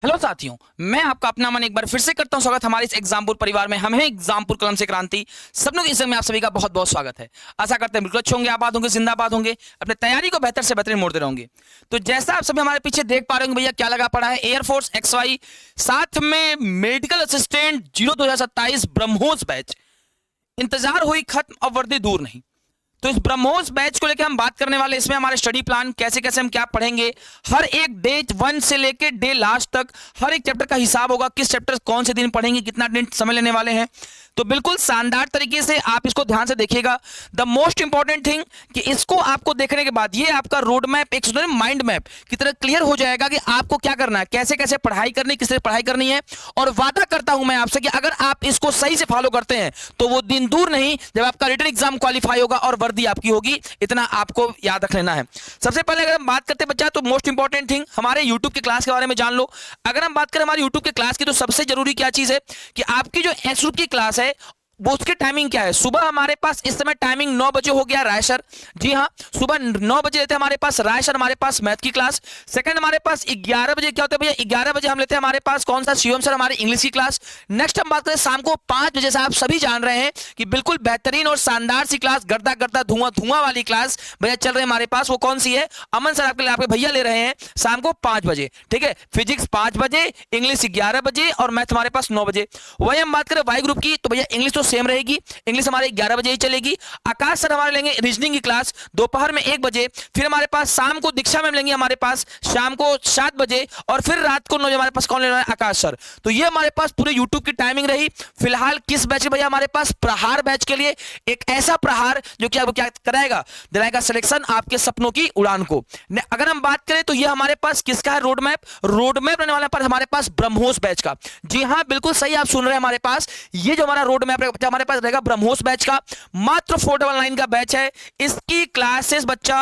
Hello साथियों, मैं आपका अपना मन एक बार फिर से करता हूं स्वागत हमारे इस एग्जामपुर परिवार में। हम हैं एग्जामपुर कलम से क्रांति। सपनों की इस में आप सभी का बहुत बहुत स्वागत है। आशा करते हैं बिल्कुल अच्छे होंगे, आबाद होंगे, जिंदाबाद होंगे, अपने तैयारी को बेहतर से बेहतर मोड़ते रहोगे। तो जैसा आप सभी हमारे पीछे देख पा रहे होंगे भैया, क्या लगा पड़ा है, एयरफोर्स XY, साथ में मेडिकल असिस्टेंट 2027 ब्रह्मोस बैच। इंतजार हुई खत्म, अब वर्दी दूर नहीं। तो इस ब्रह्मोस बैच को लेकर हम बात करने वाले, इसमें हमारे स्टडी प्लान कैसे कैसे हम क्या पढ़ेंगे, हर एक डे 1 से लेकर डे लास्ट तक हर एक चैप्टर का हिसाब होगा, किस चैप्टर कौन से दिन पढ़ेंगे, कितना दिन समय लेने वाले हैं। तो बिल्कुल शानदार तरीके से आप इसको ध्यान से देखिएगा। द मोस्ट इंपॉर्टेंट थिंग कि इसको आपको देखने के बाद ये आपका रोड मैप, एक माइंड मैप की तरह क्लियर हो जाएगा कि आपको क्या करना है, कैसे कैसे पढ़ाई करनी, किस तरह पढ़ाई करनी है। और वादा करता हूं मैं आपसे कि अगर आप इसको सही से फॉलो करते हैं तो वो दिन दूर नहीं जब आपका रिटन एग्जाम क्वालिफाई होगा और वर्दी आपकी होगी। इतना आपको याद रख लेना है। सबसे पहले अगर हम बात करते हैं बच्चा, तो मोस्ट इंपॉर्टेंट थिंग हमारे यूट्यूब के क्लास के बारे में जान लो। अगर हम बात करें हमारे यूट्यूब के क्लास की, तो सबसे जरूरी क्या चीज है कि आपकी जो एस की क्लास है वो उसके टाइमिंग क्या है। सुबह हमारे पास इस समय टाइमिंग 9 बजे हो गया राय सर। जी हाँ, सुबह 9 बजे लेते हैं हमारे पास राय सर, हमारे पास मैथ की क्लास। सेकंड हमारे पास 11 बजे क्या होता है भैया, 11 बजे हम लेते हैं हमारे पास कौन सा, शिवम सर, हमारे इंग्लिश की क्लास। नेक्स्ट हम बात करें शाम को 5 बजे से, आप सभी जान रहे हैं कि बिल्कुल बेहतरीन और शानदार सी क्लास, गर्दा गर्दा धुआं धुआं वाली क्लास भैया चल रही है हमारे पास। वो कौन सी है, अमन सर आपके लिए, आपके भैया ले रहे हैं शाम को 5 बजे। ठीक है, फिजिक्स 5 बजे, इंग्लिश 11 बजे और मैथ हमारे पास 9 बजे। वही हम बात करें वाई ग्रुप की, तो भैया इंग्लिश तो सेम रहेगी, इंग्लिश हमारे 11 बजे ही चलेगी। आकाश सर हमारे लेंगे रीजनिंग की क्लास दोपहर में 1 बजे। फिर हमारे पास शाम को दीक्षा मैम लेंगे हमारे पास शाम को 7 बजे। और फिर रात को 9 बजे हमारे पास कौन लेना है, आकाश सर। तो ये हमारे पास पूरे यूट्यूब की टाइमिंग रही। फिलहाल किस बैच भैया, हमारे पास प्रहार बैच के लिए एक ऐसा प्रहार जो कि आपको क्या कराएगा, दिलाएगा सिलेक्शन आपके सपनों की उड़ान को। अगर हम बात करें तो ये हमारे पास किसका है, रोड मैप रहने वाला पर हमारे पास ब्रह्मोस बैच का। जी हाँ, बिल्कुल सही आप सुन रहे हैं, हमारे पास ये जो हमारा रोड मैप हमारे पास रहेगा ब्रह्मोस बैच का। मात्र 499 का बैच है। इसकी क्लासेस बच्चा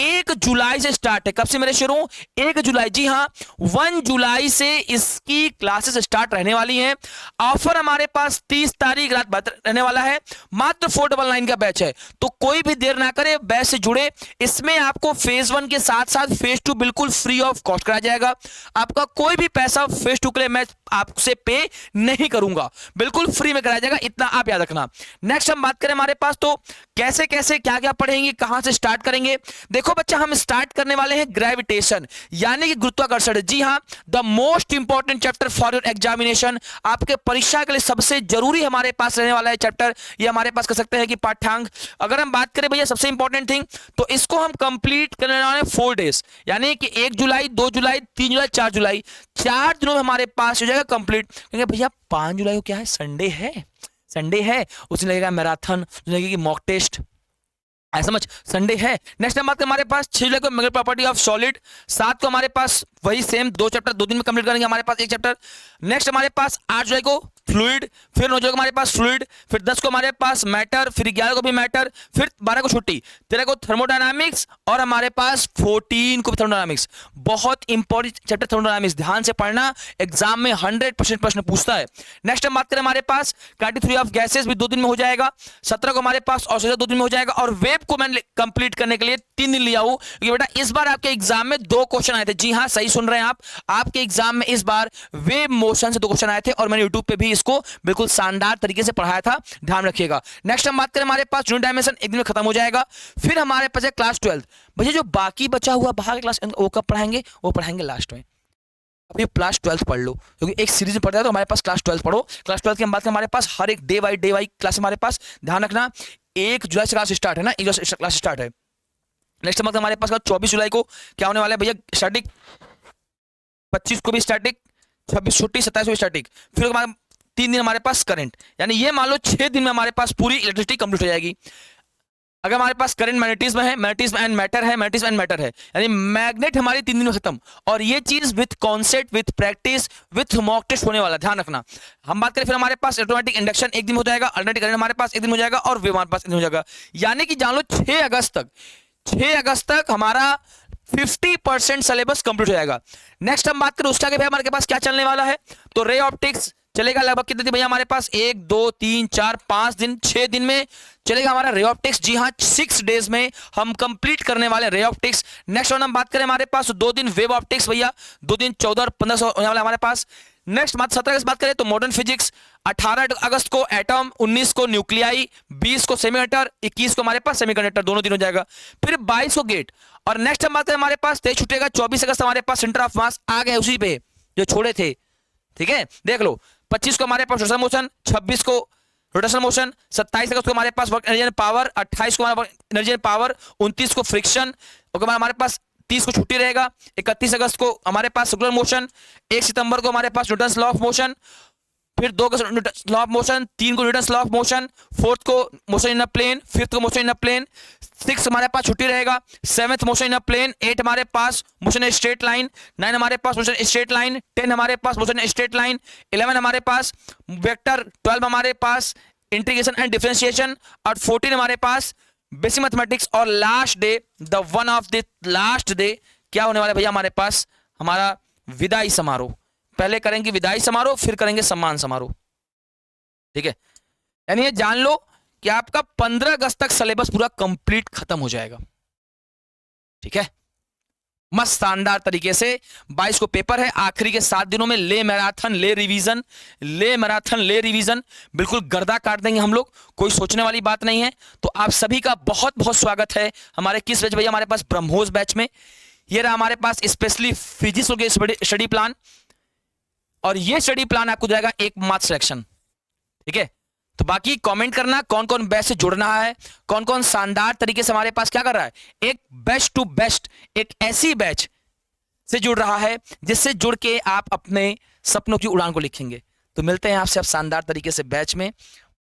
1 जुलाई से स्टार्ट है। कब से मेरे शुरू, 1 जुलाई। जी हाँ, 1 जुलाई से इसकी क्लासेस स्टार्ट रहने वाली हैं। ऑफर हमारे पास 30 तारीख रात रहने वाला है। मात्र 499 का बैच है। तो कोई भी देर ना करे, बैच से जुड़े। इसमें आपको फेज 1 के साथ साथ फेज 2 बिल्कुल फ्री ऑफ कॉस्ट कराया जाएगा। आपका कोई भी पैसा फेज 2 के लिए मैं आपसे पे नहीं करूंगा, बिल्कुल फ्री में कराया जाएगा, इतना आप याद रखना। नेक्स्ट हम बात करें हमारे पास, तो कैसे कैसे क्या क्या पढ़ेंगे, कहां से स्टार्ट करेंगे। देखो बच्चा, हम स्टार्ट करने वाले हैं ग्रेविटेशन यानी कि गुरुत्वाकर्षण। जी हां, the most important chapter for your examination. आपके परीक्षा के लिए सबसे जरूरी हमारे पास रहने वाला है चैप्टर। ये हमारे पास कह सकते हैं कि पाठ्यांक। अगर हम बात करें भैया सबसे इंपॉर्टेंट थिंग, तो इसको हम कंप्लीट करने वाले 4 डेज, यानी कि 1 जुलाई, 2 जुलाई, 3 जुलाई, 4 जुलाई। 4 दिनों में हमारे पास हो जाएगा कंप्लीट। क्योंकि भैया 5 जुलाई को क्या है, संडे है, संडे है, उसमें लगेगा मैराथन, लगेगी मॉक टेस्ट, ऐसा समझ, संडे है। नेक्स्ट बात हमारे पास 6 जुलाई को मेगर प्रॉपर्टी ऑफ सॉलिड। 7 को हमारे पास वही सेम 2 चैप्टर 2 दिन में कंप्लीट करेंगे हमारे पास 1 चैप्टर। नेक्स्ट हमारे पास 8 जुलाई को फ्लूइड, फिर 9 जुलाई को हमारे पास फ्लूइड, फिर 10 को हमारे पास मैटर, फिर 11 को भी मैटर, फिर 12 को छुट्टी, 13 को थर्मोडायनामिक्स और हमारे पास 14 को भी थर्मोडायनामिक्स। बहुत इंपॉर्टेंट चैप्टर थर्मोडायनामिक्स, ध्यान से पढ़ना, एग्जाम में 100% प्रश्न पूछता है। नेक्स्ट हम बात करें हमारे पास कैटेगरी ऑफ गैसेस भी 2 दिन में हो जाएगा। 17 को हमारे पास और 2 दिन में हो जाएगा। और वेब को मैंने कंप्लीट करने के लिए 3 दिन लिया हूं, क्योंकि बेटा इस बार आपके एग्जाम में 2 क्वेश्चन आए थे। जी हां, सही सुन रहे हैं आप, आपके एग्जाम में इस बार वेब मोशन से 2 क्वेश्चन आए थे और मैंने यूट्यूब पे भी इसको बिल्कुल शानदार तरीके से पढ़ाया था, ध्यान रखिएगा। नेक्स्ट हम बात करें हमारे पास यूनिट डायमेंशन 1 दिन में खत्म हो जाएगा। फिर हमारे पास है क्लास 12। भैया जो बाकी बचा हुआ बाहर क्लास वो कब पढ़ाएंगे, वो पढ़ाएंगे लास्ट में। अभी क्लास 12 पढ़ लो, क्योंकि एक सीरीज में पढ़ता है, तो हमारे पास क्लास 12 पढ़ो। क्लास 12 की हम बात करें, हमारे पास हर एक डे वाई क्लास हमारे पास, ध्यान रखना 1 जुलाई से क्लास स्टार्ट है ना, 1 जुलाई से क्लास स्टार्ट है। नेक्स्ट मंथ हमारे पास 24 जुलाई को क्या होने वाला है भैया, स्टैटिक। 25 को भी स्टैटिक, 26 छुट्टी, 27 को भी स्टैटिक। फिर हमारे 3 दिन हमारे पास करंट, यानी ये मान लो 6 दिन में हमारे पास पूरी इलेक्ट्रिसिटी कंप्लीट हो जाएगी। अगर हमारे पास करंट मैग्नेटिज्म है, मैग्नेटिज्म एंड मैटर है, मैग्नेटिज्म एंड मैटर है, यानी मैग्नेट हमारी 3 दिन में खत्म। और ये चीज with concept, with practice, with mock test होने वाला, ध्यान रखना। हम बात करें फिर हमारे पास ऑटोमेटिक इंडक्शन 1 दिन हो जाएगा, अल्टरनेटिव करंट हमारे पास 1 दिन हो जाएगा और वेव हमारे पास 1 दिन हो जाएगा। यानी कि जान लो 6 अगस्त तक हमारा 50% सिलेबस कंप्लीट हो जाएगा। नेक्स्ट हम बात करें उसके आगे हमारे पास क्या चलने वाला है, तो रे ऑप्टिक्स चलेगा लगभग कितने दिन भैया हमारे पास, 1 2 3 4 5 दिन, 6 दिन में चलेगा हमारा रे ऑप्टिक्स। जी हाँ, 6 डेज में हम कंप्लीट करने वाले रे ऑप्टिक्स। नेक्स्ट हम बात करें हमारे पास 2 दिन वेव ऑप्टिक्स भैया, 2 दिन 14 और 15 होने वाला हमारे पास। नेक्स्ट बात 17 अगस्त बात करें तो मॉडर्न फिजिक्स, 18 अगस्त को एटम, 19 को न्यूक्लियाई, 20 को सेमीकंडक्टर, 21 को हमारे पास सेमीकंडक्टर, दोनों दिन हो जाएगा। फिर 22 को गेट। और नेक्स्ट हम बात करें हमारे पास तेज छूटेगा 24 अगस्त हमारे पास सेंटर ऑफ मास आ गए उसी पे जो छोड़े थे, ठीक है, देख लो। 25 को हमारे पास रोटेशनल मोशन, 26 को रोटेशनल मोशन, 27 अगस्त को हमारे पास वर्क एनर्जी एंड पावर, 28 को हमारा एनर्जी एंड पावर, 29 को फ्रिक्शन, और हमारे पास 30 को छुट्टी रहेगा। 31 अगस्त को हमारे पास सर्कुलर मोशन, 1 सितंबर को हमारे पास न्यूटन्स लॉ ऑफ मोशन, फिर 2 को न्यूटन्स लॉ ऑफ मोशन, 3 को Newton's law of motion, 4th को motion in a plane, 5th को मोशन इन अ प्लेन, 6 हमारे पास छुट्टी रहेगा, 7th motion in a plane, 8 हमारे पास मोशन इन स्ट्रेट लाइन, 9 हमारे पास मोशन इन स्ट्रेट लाइन, 10 हमारे पास motion in straight line, 11 हमारे पास vector, 12 हमारे पास इंटीग्रेशन एंड डिफरेंशिएशन, और 14 हमारे पास बेसिक मैथमेटिक्स। और last day, the one of the last day क्या होने वाला है भैया हमारे पास, हमारा विदाई समारोह। पहले करेंगे विदाई समारोह, फिर करेंगे सम्मान समारोह, ठीक है। यानी ये जान लो कि आपका 15 अगस्त तक सिलेबस पूरा कंप्लीट खत्म हो जाएगा, ठीक है। मस्त शानदार तरीके से 22 को पेपर है, आखिरी के 7 दिनों में ले मैराथन ले रिवीजन, ले मैराथन ले रिवीजन, बिल्कुल गर्दा काट देंगे हम लोग, कोई सोचने वाली बात नहीं है। तो आप सभी का बहुत बहुत स्वागत है हमारे किस बैच भैया, हमारे पास ब्रह्मोस बैच में। ये रहा हमारे पास स्पेशली फिजिक्स के स्टडी प्लान, और ये स्टडी प्लान आपको जाएगा एक मार्च सिलेक्शन, ठीक है। तो बाकी कमेंट करना कौन कौन बैच से जुड़ रहा है, कौन कौन शानदार तरीके से हमारे पास क्या कर रहा है, एक बेस्ट टू बेस्ट, एक ऐसी बैच से जुड़ रहा है जिससे जुड़ के आप अपने सपनों की उड़ान को लिखेंगे। तो मिलते हैं आपसे अब शानदार तरीके से बैच में।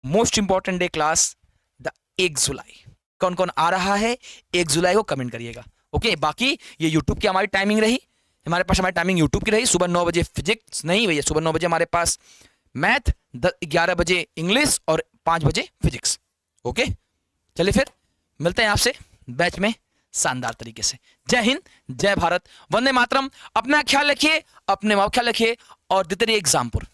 Most important day class the 1 जुलाई, कौन कौन आ रहा है 1 जुलाई को कमेंट करिएगा, ओके। बाकी ये यूट्यूब की हमारी टाइमिंग रही, हमारे पास हमारी टाइमिंग यूट्यूब की रही, सुबह 9 बजे फिजिक्स नहीं भैया, सुबह 9 बजे हमारे पास मैथ, 11 बजे इंग्लिश और 5 बजे फिजिक्स, ओके। चलिए फिर मिलते हैं आपसे बैच में शानदार तरीके से। जय हिंद, जय भारत, वंदे मातरम। अपना ख्याल रखिए, अपने माँ ख्याल रखिए, और देते रहिए एग्जामपुर।